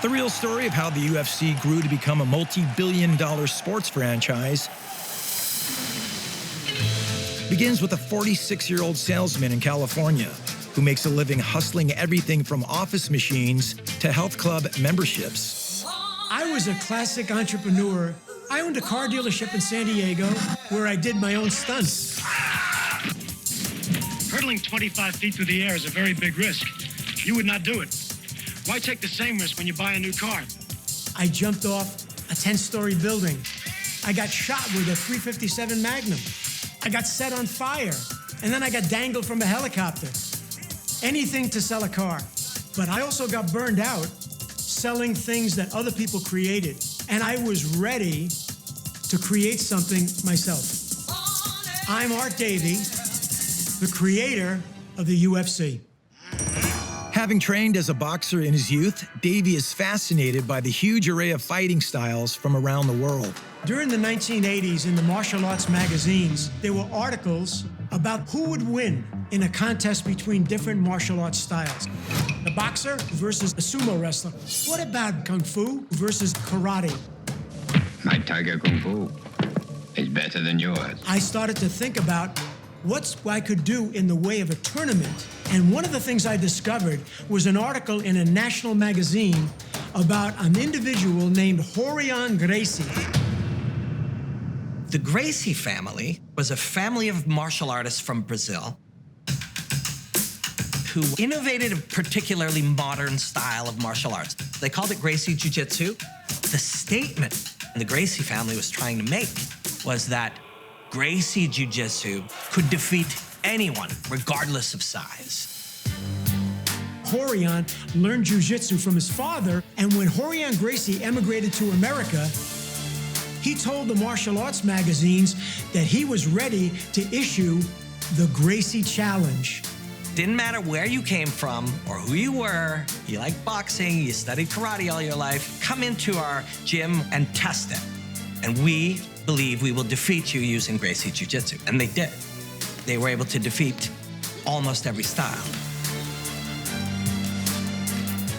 The real story of how the UFC grew to become a multi-billion-dollar sports franchise begins with a 46-year-old salesman in California who makes a living hustling everything from office machines to health club memberships. I was a classic entrepreneur. I owned a car dealership in San Diego where I did my own stunts. Hurtling 25 feet through the air is a very big risk. You would not do it. Why take the same risk when you buy a new car? I jumped off a 10-story building. I got shot with a .357 Magnum. I got set on fire, and then I got dangled from a helicopter. Anything to sell a car. But I also got burned out selling things that other people created, and I was ready to create something myself. I'm Art Davie, the creator of the UFC. Having trained as a boxer in his youth, Davie is fascinated by the huge array of fighting styles from around the world. During the 1980s, in the martial arts magazines, there were articles about who would win in a contest between different martial arts styles. The boxer versus a sumo wrestler. What about Kung Fu versus karate? My Tiger Kung Fu is better than yours. I started to think about what I could do in the way of a tournament. And one of the things I discovered was an article in a national magazine about an individual named Gracie. The Gracie family was a family of martial artists from Brazil who innovated a particularly modern style of martial arts. They called it Gracie Jiu-Jitsu. The statement the Gracie family was trying to make was that Gracie Jiu-Jitsu could defeat anyone, regardless of size. Rorion learned Jiu-Jitsu from his father, and when Rorion Gracie emigrated to America, he told the martial arts magazines that he was ready to issue the Gracie Challenge. Didn't matter where you came from or who you were, you liked boxing, you studied karate all your life, come into our gym and test it. And we believe we will defeat you using Gracie Jiu-Jitsu. And they did. They were able to defeat almost every style.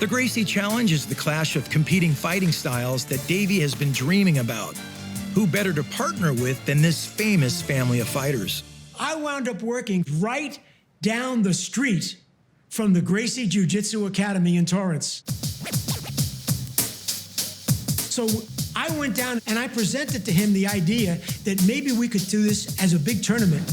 The Gracie Challenge is the clash of competing fighting styles that Davie has been dreaming about. Who better to partner with than this famous family of fighters? I wound up working right down the street from the Gracie Jiu-Jitsu Academy in Torrance. So I went down and I presented to him the idea that maybe we could do this as a big tournament.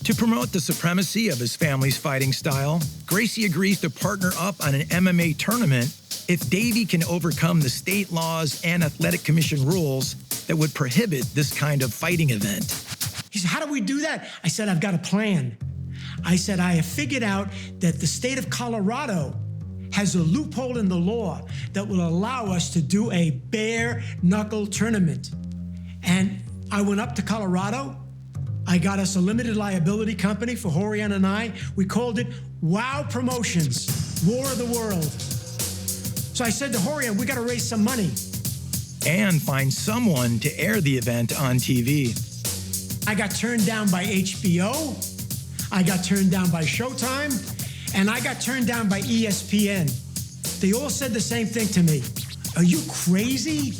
To promote the supremacy of his family's fighting style, Gracie agrees to partner up on an MMA tournament if Davie can overcome the state laws and athletic commission rules that would prohibit this kind of fighting event. He said, how do we do that? I said, I've got a plan. I said, I have figured out that the state of Colorado has a loophole in the law that will allow us to do a bare-knuckle tournament. And I went up to Colorado. I got us a limited liability company for Rorion and I. We called it WOW Promotions, War of the World. So I said to Rorion, we got to raise some money. And find someone to air the event on TV. I got turned down by HBO, I got turned down by Showtime, and I got turned down by ESPN. They all said the same thing to me. Are you crazy?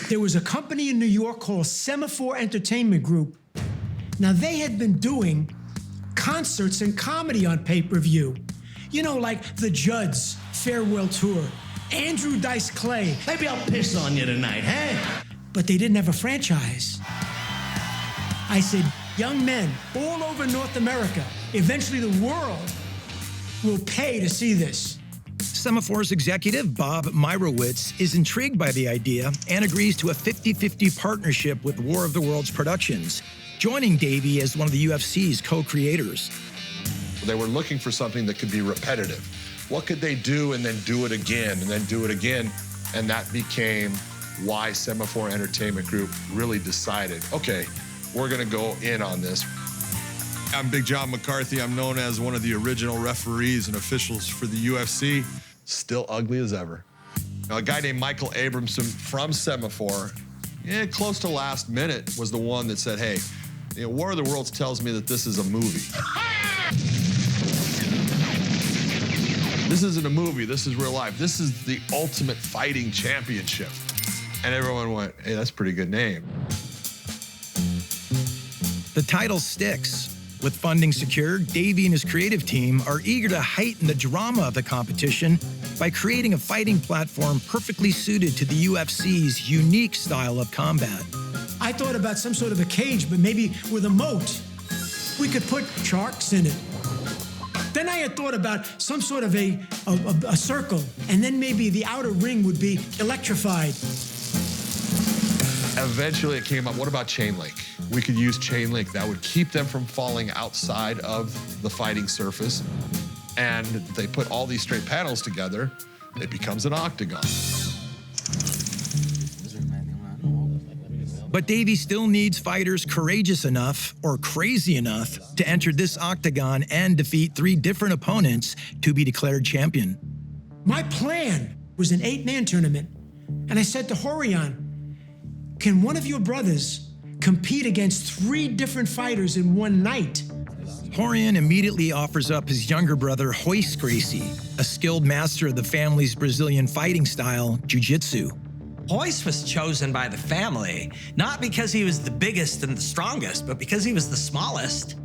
There was a company in New York called Semaphore Entertainment Group. Now, they had been doing concerts and comedy on pay-per-view. You know, like the Judds Farewell Tour, Andrew Dice Clay. Maybe I'll piss on you tonight, hey? But they didn't have a franchise. I said, young men all over North America, eventually the world, will pay to see this. Semaphore's executive, Bob Myrowitz, is intrigued by the idea and agrees to a 50-50 partnership with War of the Worlds Productions, joining Davie as one of the UFC's co-creators. They were looking for something that could be repetitive. What could they do and then do it again and then do it again? And that became why Semaphore Entertainment Group really decided, okay, we're gonna go in on this. I'm Big John McCarthy. I'm known as one of the original referees and officials for the UFC. Still ugly as ever. Now, a guy named Michael Abramson from Semaphore, close to last minute, was the one that said, hey, War of the Worlds tells me that this is a movie. This isn't a movie, this is real life. This is the Ultimate Fighting Championship. And everyone went, hey, that's a pretty good name. The title sticks. With funding secured, Davie and his creative team are eager to heighten the drama of the competition by creating a fighting platform perfectly suited to the UFC's unique style of combat. I thought about some sort of a cage, but maybe with a moat. We could put sharks in it. Then I had thought about some sort of a circle, and then maybe the outer ring would be electrified. Eventually it came up, what about chain link? We could use chain link. That would keep them from falling outside of the fighting surface. And they put all these straight panels together, it becomes an octagon. But Davie still needs fighters courageous enough or crazy enough to enter this octagon and defeat 3 different opponents to be declared champion. My plan was an 8-man tournament, and I said to Horion, can one of your brothers compete against 3 different fighters in one night? Horion immediately offers up his younger brother, Royce Gracie, a skilled master of the family's Brazilian fighting style, jiu-jitsu. Royce was chosen by the family, not because he was the biggest and the strongest, but because he was the smallest.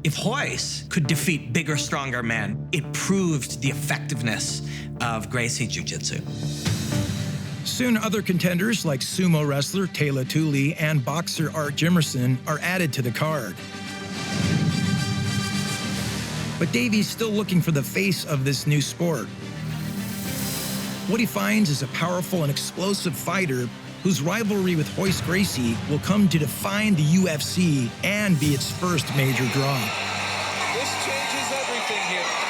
If Royce could defeat bigger, stronger men, it proved the effectiveness of Gracie jiu-jitsu. Soon other contenders like sumo wrestler Taylor Tooley and boxer Art Jimerson are added to the card. But Davie's still looking for the face of this new sport. What he finds is a powerful and explosive fighter whose rivalry with Royce Gracie will come to define the UFC and be its first major draw. This changes everything here.